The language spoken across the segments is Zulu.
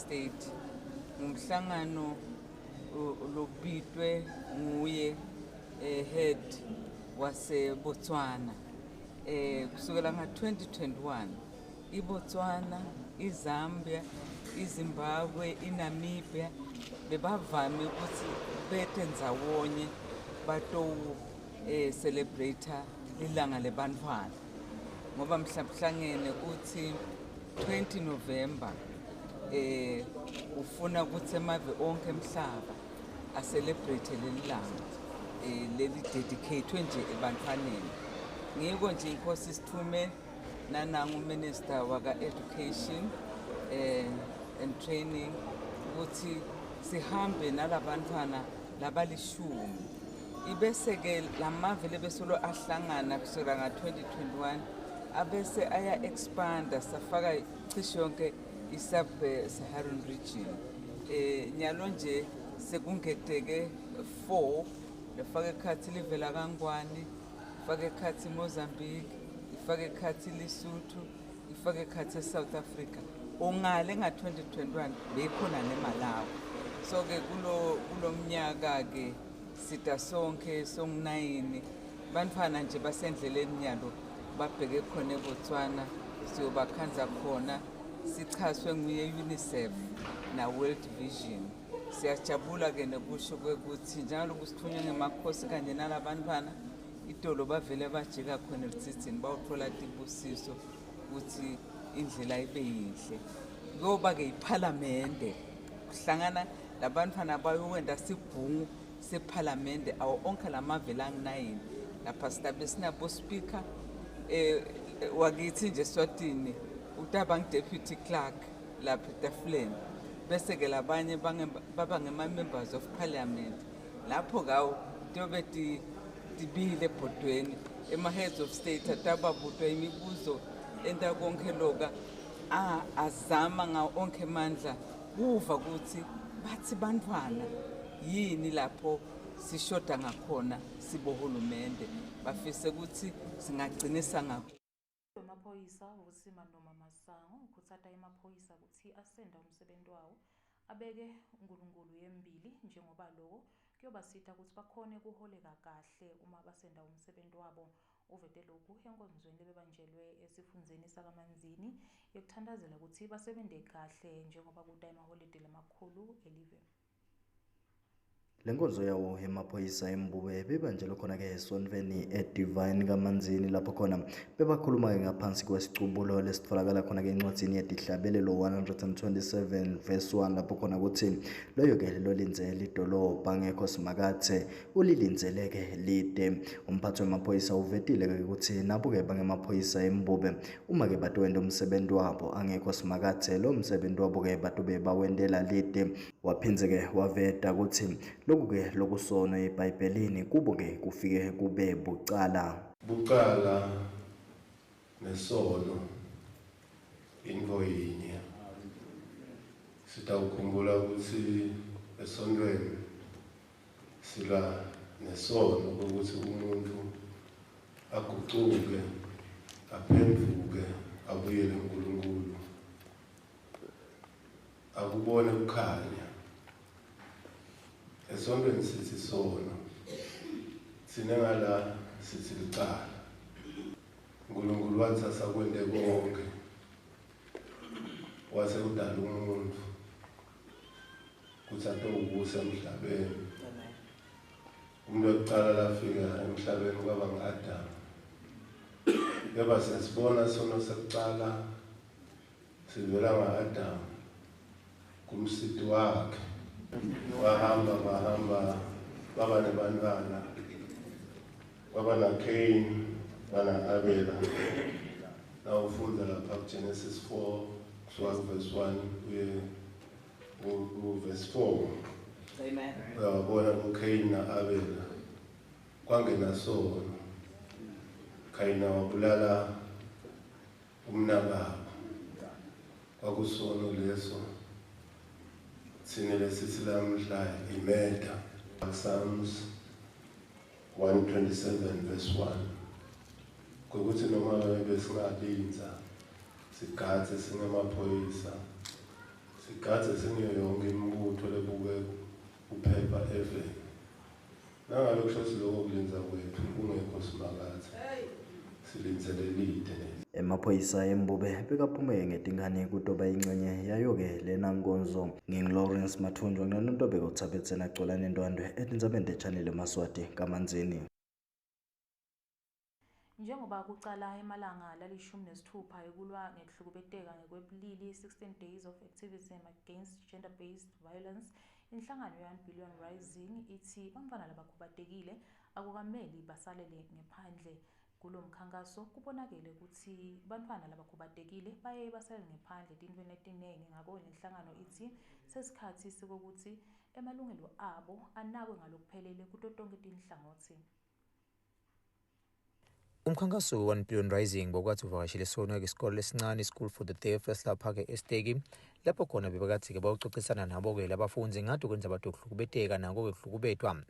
State umhlangano lobitwe nguye head wase Botswana kusukela nga-2021 iBotswana, iZambia, iZimbabwe, iNamibia bebavame ukuthi bethe ndzawonye batowu celebrate ilanga lebantfwana ngoba mhlawumhlangene ukuthi 20 November ufuna ukuthi emave onke emhlaba acelebrate leli langa leli dedicate nje ebantfaneni. Ngiko nje inkosi Sithume nanangu minister waka education and training ukuthi sihambe nalabantwana labalishumi ibese ke lamave lebesolo ahlangana kusukela nga-2021 abese aya expanda safaka cishe yonke i-sub-Saharan region nyalo nje sekungedeke 4 lefaka ekhathi livela kaNgwane, ifaka ekhathi Mozambique, ifaka ekhathi Lesotho, ifaka ekhathi eSouth Africa. Ongale nga-2021 beyikhona neMalawi. So ke kulo mnyaka ke sita sonke song9 bantfwana nje basendleleni nyalo babheke khona eBotswana siyobakhanza khona sichaswe nguye UNICEF na World Vision. Siyajabula ke nokusho ukuthi njalo kusithunywa ngemakhosi kanje nalabantwana itolo bavele bajika khona eRitsitsini bawuthola tibusiso ukuthi indlela ibe yinhle. Ngoba ke iParliament kuhlangana labantwana bayowenda sibhungu seParliament awo onke lamave lang9 lapha sidabe sinabo speaker wakithi nje Swatini utabang deputy clerk lapha etafuleni bese ke labanye baba ngema-members of parliament lapho kawo tobe tibile ebhodweni ema-heads of state atababutwa imibuzo enta konke loka azama ngawo onke mandla kuva ukuthi bathi bantwana yini lapho sishoda ngakhona sibohulumende bafise ukuthi singagcinisa ngakho. Amaphoyisa uVusima noma Masango ukhuthata emaphoyisa ukuthi asenda umsebenzi wawo abeke uNkulunkulu yembili njengoba lokho kuyobasita ukuthi bakhone kuholeka kahle uma basenda umsebenzi wabo. Uvete lokhu enkonzweni lebebanjelwe esifundzeni sakaManzini yokuthandazela ukuthi basebende kahle njengoba kuda emaholide lamakhulu elive. Lenkonzo yawo emaphoyisa eMbube bebanjelwe khona ke esontweni eDivine kaManzini lapho khona bebakhuluma ngaphansi kwesicubulo lesitfolakala khona ke encwadzini yedihlabelelo 127 verse 1 lapho khona ukuthi loyo ke lolinzele idolobha ngekho simakathe ulilinzeleke lide. Umphathi wemaphoyisa uvetile ke ukuthi nabo ke bangemaphoyisa eMbube uma ke batwenda umsebenzi wabo angekho simakathe lo msebenzi wabo ke batube bawendela lide. Waphinze ke waveta ukuthi lokhu ke lokusona eBhayibhelini kubo ke kufike kube bucala nesono into yinye. Sitawukhumbula ukuthi esontweni sila nesono ukuthi umuntu agucuke aphenduke abuyele kuNkulunkulu akubone ukukhanya. Esontweni sithi sono sinengala sithi licala. uNkulunkulu wathi asakwende konke wase udala umuntu ukuthi atowubusa emhlabeni. Umuntu wokuqala lafika emhlabeni kwaba ngu-Adam. Yaba sesibona sono sekuqala sivela nga-Adam kumsiti wakhe bahamba baba nebantwana baba naCain bana Abela. Nawufunda lapha kuGenesis 4 kusuka verse 1 kuye verse 4. Amen. Uyabona uCain na Abela kwangena sono. Cain wabulala umnakabo kwakusono leso thina lesithi lamhla imeda. Psalms 127 verse 1 kokuthi noma besingalinza sigathe singemaphoyisa sigadze sengiyo yonke imibutho lebuke kuphepha FM. Nangalokho kusho siloko kulinza kwethu kungekho simakatha. Silinzelelide. Emaphoyisa eMbube bekaphume ngetingane kutoba ingcenye yayo-ke lena nkonzo. Lawrence Mathunjwa nginontombeko Thabetse nacolane Ndwandwe etindzabeni te-Channel eMaswati kaManzini. Njengoba kucala emalanga la-16 ekulwa ngekuhlukubeteka ngekwebulili 16 days of activism against gender-based violence, inhlangano ye-1 Billion Rising ithi bantfwana labakhubatekile akukameli basalele ngephandle. Kulo mkhankaso kubonakele ukuthi bantfwana labakhubatekile baye basalele ngephandle tintfweni letiningi. Ngako lenhlangano ithi sesikhathi sokuthi emalungelo abo anakwe ngalokuphelele kuto tonke tinhlangothi. Umkhankaso we-1 Billion Rising bokwathi uvakashile sonke isikole lesincane School for the Deaf lapha-ke eStegi, lapho khona bebekathi-ke bawuxoxisana nabo-ke labafundi ngathi kwenza abantu ukuhlukubeteka nako-ke kuhlukubetwa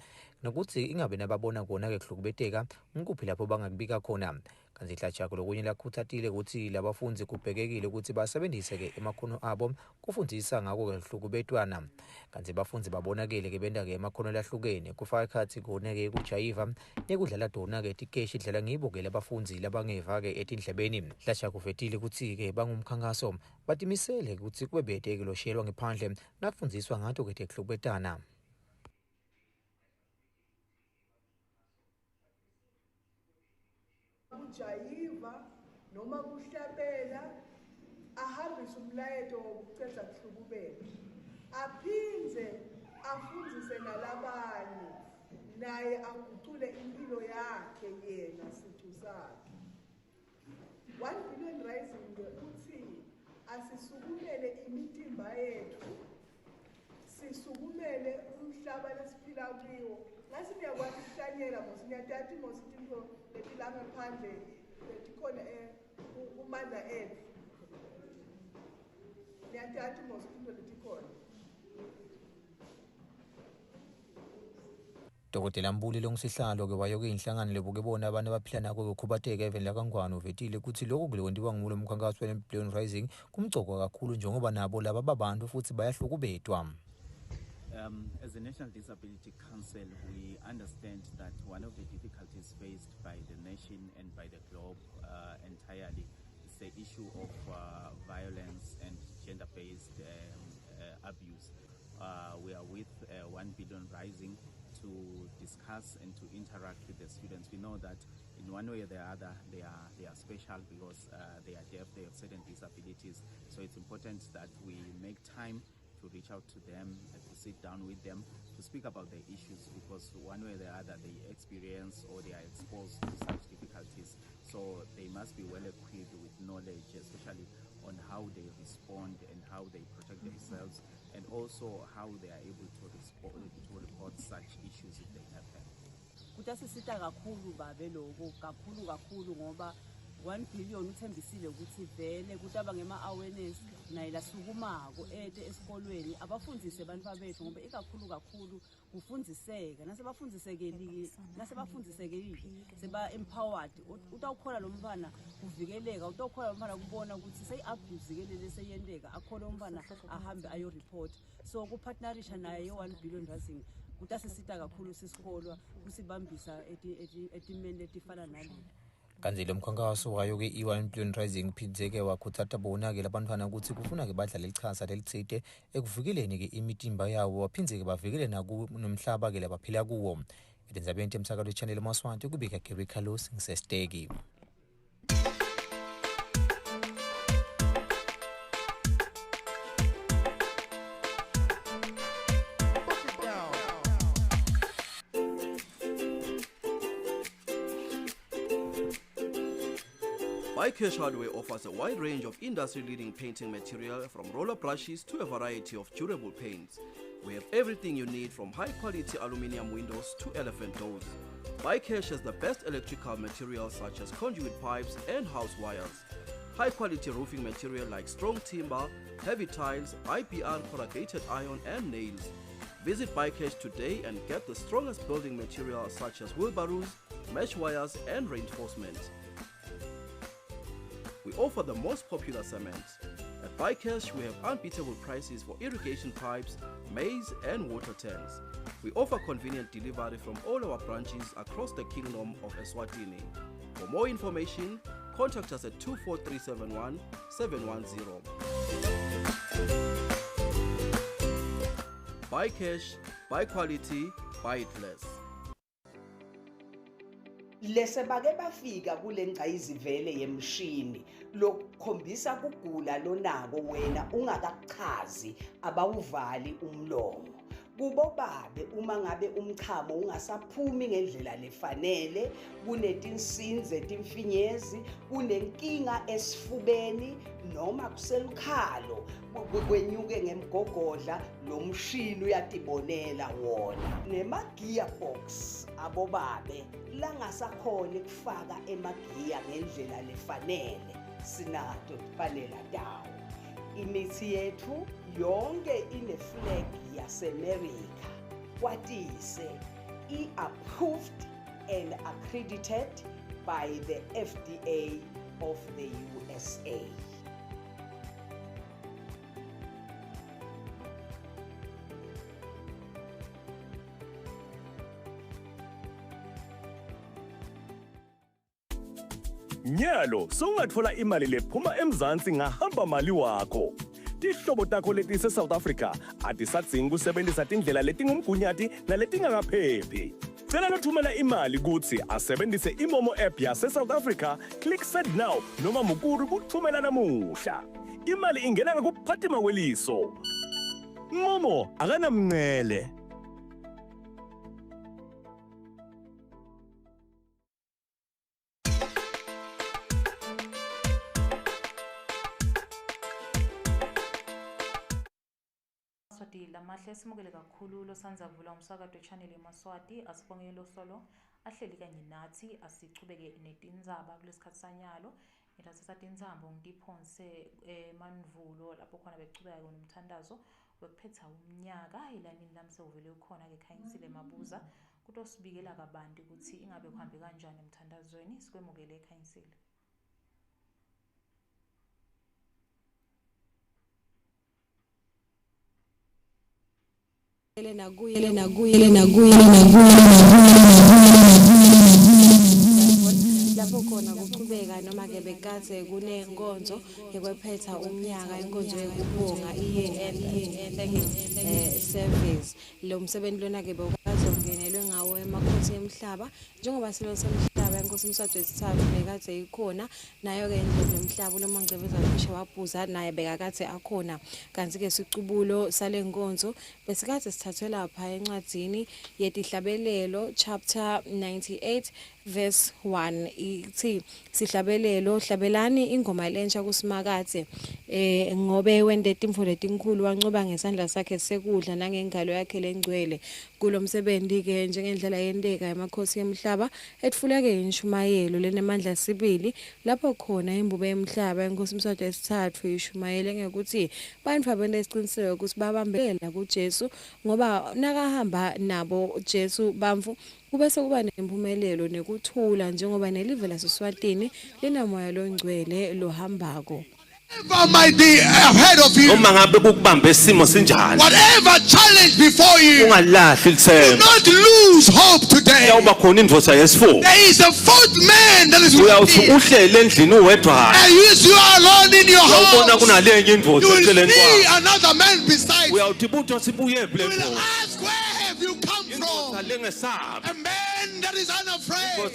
nokuthi ingabe nababona kona-ke kuhlukubeteka ngikuphi lapho bangakubika khona. Kanti Hlatshako lokunye lakhuthatile ukuthi labafundi kubhekekile ukuthi basebenzise-ke emakhono abo kufundisa ngako-ke kuhlukubetwana. Kanti bafundi babonakele-ke benda-ke emakhono lahlukene kufaka ekhathi kona-ke kujayiva nekudlala dona-ke tikeshi idlala ngibo-ke labafundi labangeva-ke etindlebeni. Hlatshako uvetile ukuthi-ke bangumkhankaso batimisele ukuthi kube bede-ke loshiyelwa ngephandle nafundziswa ngato-ke tekuhlukubetana. Kujayiva noma kuhlabela ahambise umlayeto wokuceda kuhlukubeka, aphindze afundise nalabanye, naye agucule impilo yakhe yena sithu sakhe. 1 Billion Rising uthi asisukumele imitimba yethu, sisukumele umhlaba lesiphila kiwo. Ngasi niyakwazi ukuhlanyela mos niyatati mos izinto letilanga phandle letikhona kumandla ethu. Niyatati mos izinto letikhona. Dr. Mbuli Longisihlalo-ke wayo-ke inhlangano lebuke bona abantu abaphila nako ukukhubateka even lakangwane uvetile ukuthi lokho kulokwenziwa ngulo mkhankaso we-1 Billion Rising kumgcoko kakhulu njengoba nabo laba babantu futhi bayahlukubetwa. As a National Disability Council, we understand that one of the difficulties faced by the nation and by the globe entirely is the issue of violence and gender-based abuse. We are with 1 Billion Rising to discuss and to interact with the students. We know that in one way or the other they are special because they are deaf, they have certain disabilities. So it's important that we make time to reach out to them, to sit down with them, to speak about their issues, because one way or the other they experience or they are exposed to such difficulties. So they must be well equipped with knowledge, especially on how they respond and how they protect themselves, and also how they are able to report such issues if they have them. Kutasisita kakhulu babe lokho kakhulu ngoba 1 billion uthembisile ukuthi vele kutaba ngema-awareness naye lasukumako ete esikolweni abafundise abantu babethu ngoba ikakhulu kufundiseka nasebafundisekile seba-empowered utawukhola lo mfana kuvikeleka, utawukhola lo mfana kubona ukuthi seyi-abuse-kelele seyenteka akhole umfana ahambe ayo-report. So kupartnerisha naye yo-1 Billion Rising kutasisita kakhulu sisikolwa kusibambisa etimeni letifana nalo. Kanti lo mkhankaso wayo-ke i-1 Billion Rising phindze-ke wakhuthaza bona-ke labantwana ukuthi kufuna-ke badlale ichaza lelitsite ekuvikeleni-ke imitimba yawo baphindze-ke bavikele nomhlaba-ke labaphila kuwo. Etindzabeni temsakalo we-Channel eMaswati kubika Gary Carlos ngisestegi. Bycash Hardware offers a wide range of industry-leading painting material from roller brushes to a variety of durable paints. We have everything you need from high-quality aluminium windows to elephant doors. Bycash has the best electrical materials such as conduit pipes and house wires. High-quality roofing material like strong timber, heavy tiles, IPR corrugated iron and nails. Visit Bycash today and get the strongest building materials such as wheelbarrows, mesh wires and reinforcements. We offer the most popular cement. At BuyCash, we have unbeatable prices for irrigation pipes, maize and water tanks. We offer convenient delivery from all our branches across the Kingdom of Eswatini. For more information, contact us at 24371 710. BuyCash, buy quality, buy it less. Lese bake bafika kule ngcayizivele yemshini lokukhombisa kugula lonako wena ungakachazi abawuvali umlomo. Kubo babe uma ngabe umchamo ungasaphumi ngendlela lefanele, kunetinsinzi etimfinyezi, kunenkinga esifubeni noma kuselukhalo kwenyuke ngemgogodla, lo mshini uyatibonela wona. Nema-gearbox abo babe langasakhona ukufaka emagiya ngendlela lefanele, sinato tipanela tawo. Imithi yethu yonke ine-flag yaseMelika, kwatise i-approved and accredited by the FDA of the USA. Nyalo, songatfola imali lephuma eMzansi ngahamba mali wakho. Tihlobo takho letise South Africa atisadzingi kusebenzisa tindlela letingumgunyati naletingakaphephi. Cela nothumela imali kutsi asebenzise iMomo app yase South Africa, click send now noma mukuru kuthumela namuhla. Imali ingena ngakuphathima kweliso. Momo akanamncele. Lamahle simukele kakhulu losanza kuvula umsakazo channel eMaswati, asibongele lo solo ahleli kanye nathi asichubeke netindzaba kulesikhathi sanyalo. Ngitathatha tindzaba ngiphonse emanvulo lapho khona bechubeka nomthandazo wekuphetha umnyaka ilanini lamse uvele ukhona ke Khanyisile Mabuza kutosibikela kabanti ukuthi ingabe kuhambe kanjani emthandazweni. Sikwemukele Khanyisile. Lapho khona kuchubeka noma ke bekade kunenkonzo yekwephetha umnyaka, inkonzo yokubonga service. Lo msebenzi lona ke bewukazongenelwe ngawo emakhosi emhlaba njengoba silo semhlaba inkosi uMswati wesithathu bekade ikhona, nayo ke indlovu yomhlaba lo Mangcebeza Khosha Wabhuza naye bekakade akhona. Kanti ke sicubulo sale nkonzo besikade sithathwe lapha encwadini yetihlabelelo chapter 98 verse 1 ithi sihlabelelo hlabelani ingoma lentsha kusimakade ngobe wende timfo letinkulu wancoba ngesandla sakhe sekudla nangengalo yakhe lengcwele. Kulo msebenzi ke njengendlela yenteka emakhosi emhlaba etfuleke inshumayelo lenemandla sibili lapho khona imbube emhlaba inkosi uMswati wesithathu ishumayele ngekuthi bantfu abende isiqiniseko ukuthi babambela kuJesu ngoba nakahamba nabo Jesu bamfu kubese kuba nempumelelo nekuthula njengoba nelive laseSwatini linamoya longcwele lohambako. Whatever might be ahead of you, whatever challenge before you, do not lose hope today. There is a fourth man that is with you. And you are alone in your house. You will see another man beside you. You will ask, where have you come from? A man that is unafraid. A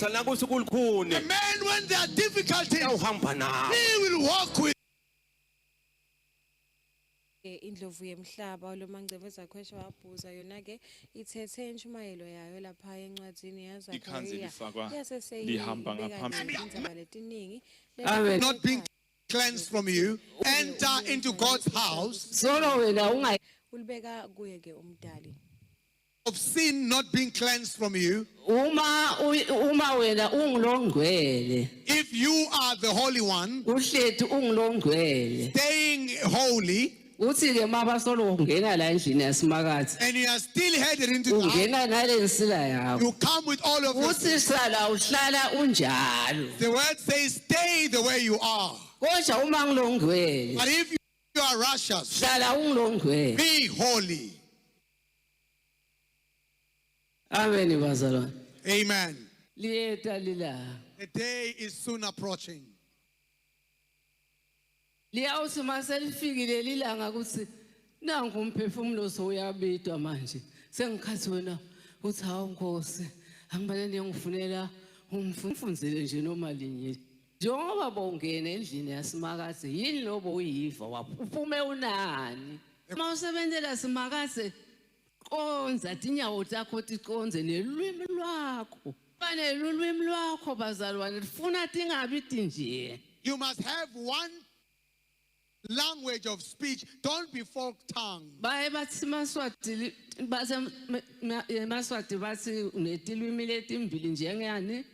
man when there are difficulties, he will walk with. Indlovu yemhlaba lo Mangcebeza Khosha Wabhuza yona ke ithethe inshumayelo yayo lapha encwadini yaZakhariya lihamba ngaphambi not being cleansed from you, enter into God's house ulibeka kuye ke umdali of sin not being cleansed from you. If you are the Holy One, staying holy, and you are still headed into the house, you come with all of your sins. The word says stay the way you are. But if You are righteous. Be Be holy. Amen bazalwane. Amen. Liyeta lila. The day is soon approaching. Liyawuthi maselifikile lilanga ukuthi nangu umphefumulo soyabidwa manje. Sengikhathi wena uthi hawu Nkosi, angibaleni ngifunela umfunzele nje noma linye. Njengoba bongena endlini yasimakaze yini lobo uyiva uphume unani? Mawusebenzela simakaze konza tinyawo zakho tikonze nelwimi lwakho. Bane lulwimi lwakho bazalwane lifuna tingabi tinje. You must have one language of speech. Don't be fork tongue. Baye bathi Maswati Maswati bathi unetilwimi letimbili njengani?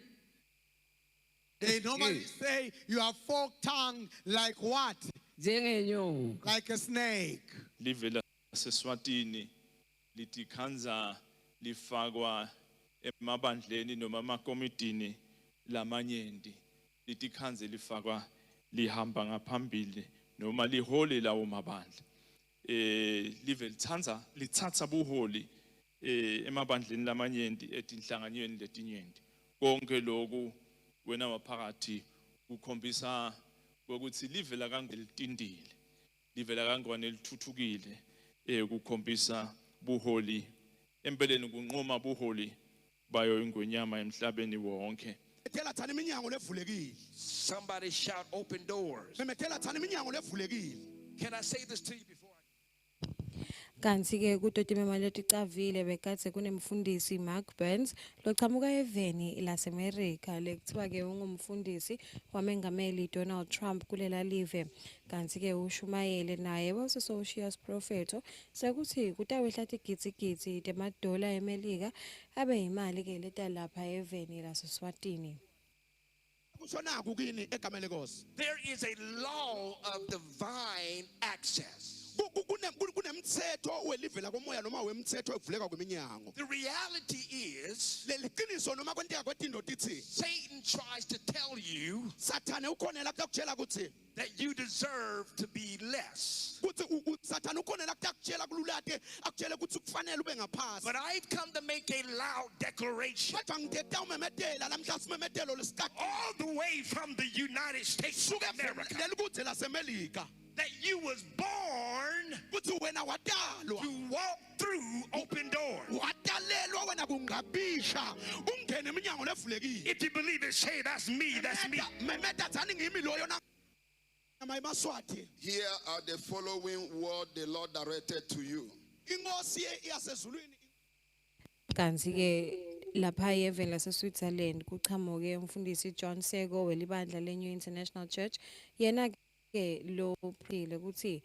They normally say you are fork tongue like what? Like a snake. Livela seswatini litikhanza lifakwa emabandleni noma amakomitini lamanyenti litikhanze lifakwa lihamba ngaphambili noma liholi lawo mabandla live lithatha buholi emabandleni lamanyenti etinhlanganyweni letinyenti konke lokhu wena waphakathi ukhombisa ukuthi live la kangelitindile live la kangwane lithuthukile ukukhombisa buholi empeleni kunqoma buholi bayo ingonyama emhlabeni wonke. Somebody shout open doors. Can I say this to you before? Kanti ke kutotimema leticavile bekathe kunemfundisi Mark Burns loqhamuka eveni laseMerika lekuthiwa ke ungumfundisi wamengameli Donald Trump kulela live. Kanti ke ushumayele naye wasosocious propheto sekuthi kutawehla tigitsigitsi temadola eMelika abe imali ke leta lapha eveni laseSwatini. There is a law of divine access. The reality is Satan tries to tell you that you deserve to be less. But I've come to make a loud declaration all the way from the United States of America that you was born to walk through open doors. If you believe it, say that's me, that's me. Here are the following words the Lord directed to you. Kanti ke lapha eveni laseSwitzerland kuchamuke umfundisi John Sego welibandla leNew International Church yena ke lo phile ukuthi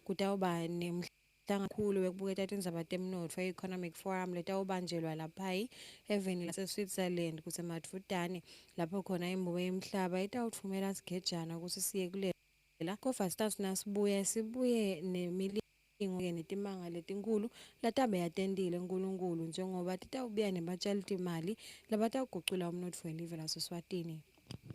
kutawuba nemhlangano kakhulu wekubukela indzaba temnotfo economic forum letawubanjelwa lapha eveni laseSwitzerland kusemadvudane lapho khona imbubo yemhlaba itawuthumela sigejana ukuthi siye kulela kofa sibuye nemilingo netimanga letinkulu latabe yatendile uNkulunkulu njengoba titawubuya nebatshali timali labatawugucula umnotfo welive laseSwatini.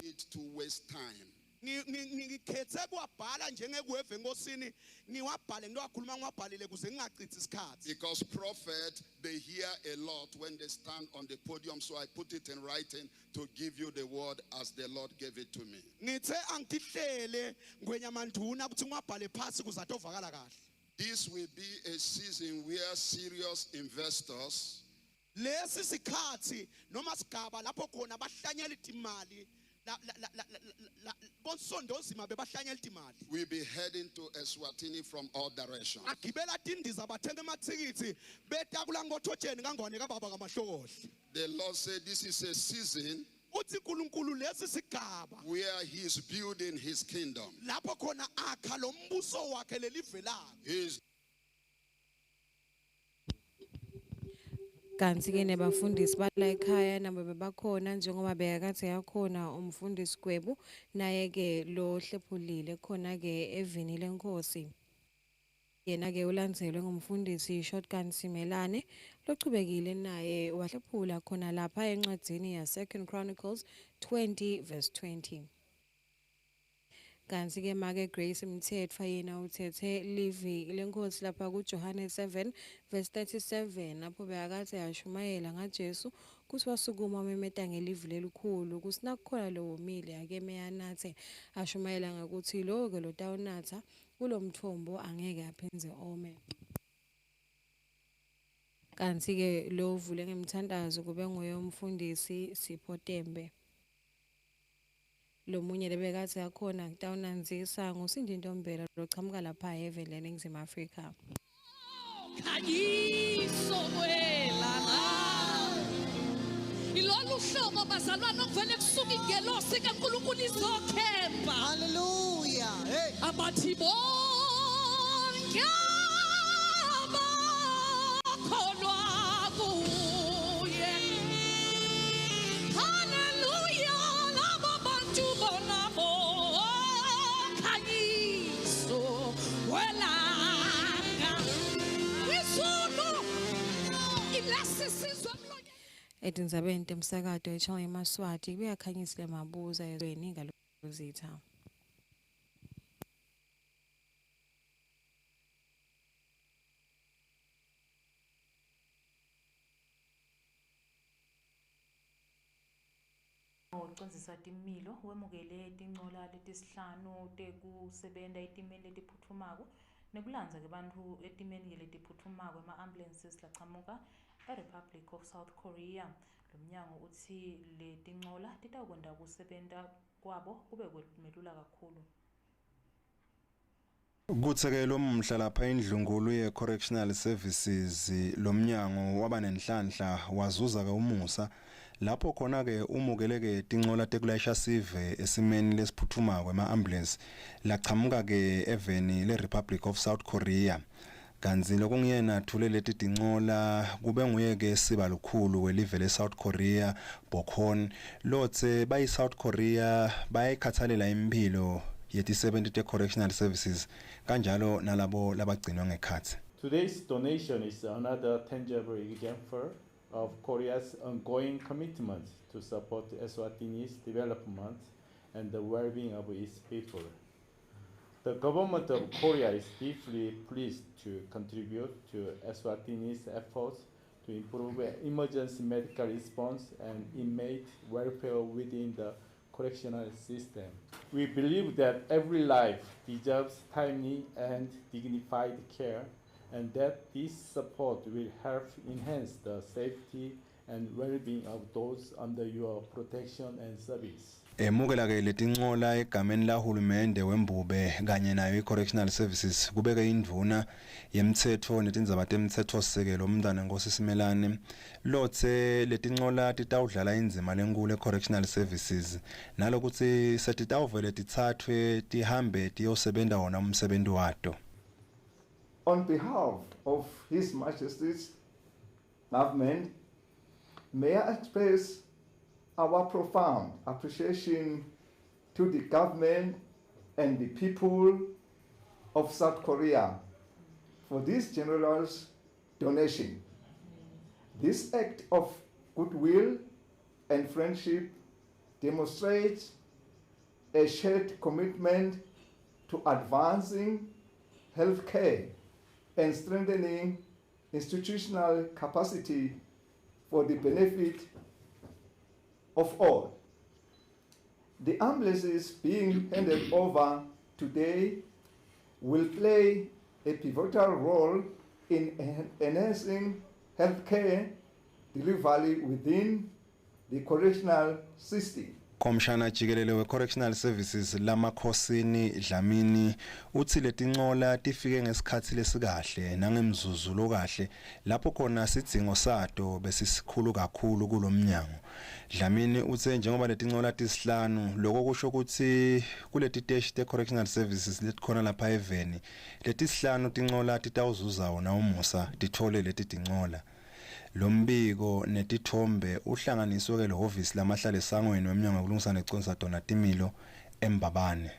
Need to waste time. Ngikhethe kwabhala njengekuheve enkosini ngiwabhale ngiwakhuluma ngiwabhalile kuze ngingachitha isikhathi. Because prophet they hear a lot when they stand on the podium, so I put it in writing to give you the word as the Lord gave it to me. Ngithe angitihlele ngwenyamanduna ukuthi ngiwabhale phansi kuze atovakala kahle. This will be a season where serious investors lesi sikhathi noma sigaba lapho khona bahlanyela imali we'll be heading to Eswatini from all directions. The Lord said this is a season where he is building his kingdom. Kanti ke nebafundisi bala ekhaya nabo bebakhona njengoba bekade yakhona umfundisi Gwebu naye ke lo hlephulile khona ke evini lenkosi yena ke ulandzelwe ngumfundisi Shotgun Simelane lochubekile naye wahlephula khona lapha encwadzini ya 2 Chronicles 20 verse 20. kanti ke make Grace Mthethwa yena uthethe livi lenkosi lapha kuJohane 7 verse 37 lapho beyakade yashumayela ngaJesu kuthi wasukuma memeta ngelivi lelikhulu kusinakukhona lo womile ake meyanathe ashumayela ngakuthi lo ke lo tawunatha kulomthombo angeke aphenze ome. Kanti ke lo vule ngemthandazo kube nguyomfundisi Sipho Tembe. Lo munye lebekathi yakhona kutawunanzisa ngusindi Ntombela lochamuka lapha eVele eNingizimu Afrika. Khayiso kwelana ilolu hlobo bazalwana okuvele kusuka ingelosi kaNkulunkulu izokhemba. Hallelujah. Hey. Abathi bonke abakholwa kuye. Hallelujah. Labo bantu bonabo khayiso kwelana. Wizulu ilasisizwe Edinzabeni temsakato eChannel eMaswati kuyakhanyisile mabuza ezweni ngalozitha. Ucwenzisa timilo wemukele tincola letisihlanu tekusebenta etimeni letiphuthumako nekulandza ke bantfu etimeni letiphuthumako ema-ambulances lachamuka eRepublic of South Korea. Lo mnyango uthi letincola titawukwenta kusebenta kwabo kube melula kakhulu. Kuthekelo mhla lapha indlungulu ye-correctional services lo mnyango waba nenhlanhla wazuza ke umusa lapho khona ke umukeleke tincola tekulayisha sive esimeni lesiphuthumako ema-ambulance lachamuka ke eveni le-Republic of South Korea. Kanzi lokungiyena thule leti tincola kube nguye ke siba lukhulu welive le-South Korea Bokhon lotse bayi South Korea bayikhathalela impilo yeti 70 correctional services kanjalo nalabo labagcinwa ngekhathi. Today's donation is another tangible example of Korea's ongoing commitment to support Eswatini's development and the well-being of its people. The government of Korea is deeply pleased to contribute to Eswatini's efforts to improve emergency medical response and inmate welfare within the correctional system. We believe that every life deserves timely and dignified care, and that this support will help enhance the safety and well-being of those under your protection and service. Emukela ke letincola egameni lahulumende wembube kanye nayo i-correctional services kubeke indvuna yemthetho netindzaba temthetho sisekelo umntana Nkosi Simelane lotse letincola titawudlala indzima lenkulu e-correctional services nalokuthi setitawuvele titsathwe tihambe tiyosebenta wona umsebenzi wato. On behalf of His Majesty's government, may I express our profound appreciation to the government and the people of South Korea for this generous donation. This act of goodwill and friendship demonstrates a shared commitment to advancing healthcare and strengthening institutional capacity for the benefit of all. The ambulances being handed over today will play a pivotal role in enhancing healthcare delivery within the correctional system. Komshana jikelele we-correctional services lamakhosini Dlamini uthi letincola tifike ngesikhathi lesikahle nangemzuzu lokahle lapho khona sidingo sato besisikhulu kakhulu kulomnyango. Dlamini uthe njengoba letincola tisihlanu lokho kusho ukuthi kuletiteshi te-correctional services letikhona lapha eveni letisihlanu tincola titawuzuza wona umusa tithole leti tincola. Lombiko netithombe uhlanganiswe ke lehhovisi lamahlale esangweni wemnyango kulungisa neconsa dona timilo eMbabane.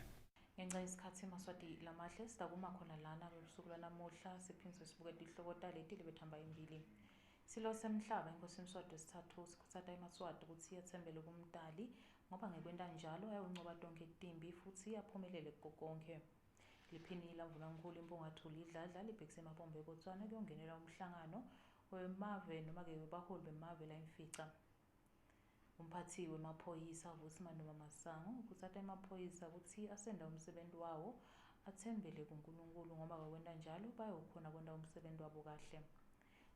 Ngenxa yesikhathi eMaswati lamahle sitakuma khona lana losuku lanamuhla siphindze sibuke tihloko taleti lebethamba embili. Silo semhlaba Inkosi Mswati wesithathu sikhutsata eMaswati ukuthi yathembele kumdali ngoba ngekwenta njalo ayawuncoba tonke timbi futhi aphumelele konke. Liphini laMvunankulu impungathuli idladla libhekise emapombe eBotswana kuyongenela umhlangano wemave noma-ke webaholi bemave la imfica. Umphathi wemaphoyisa uVusi Manoma Masango ukhuthaza emaphoyisa ukuthi asenda umsebenzi wawo athembele kuNkulunkulu ngoba kwenta njalo bayokhona kwenta umsebenzi wabo kahle.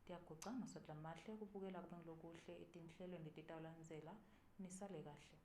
Ndiyaguca ngasodla mahle kubukela kube ngilokuhle etinhlelweni letitawulandzela nisale kahle.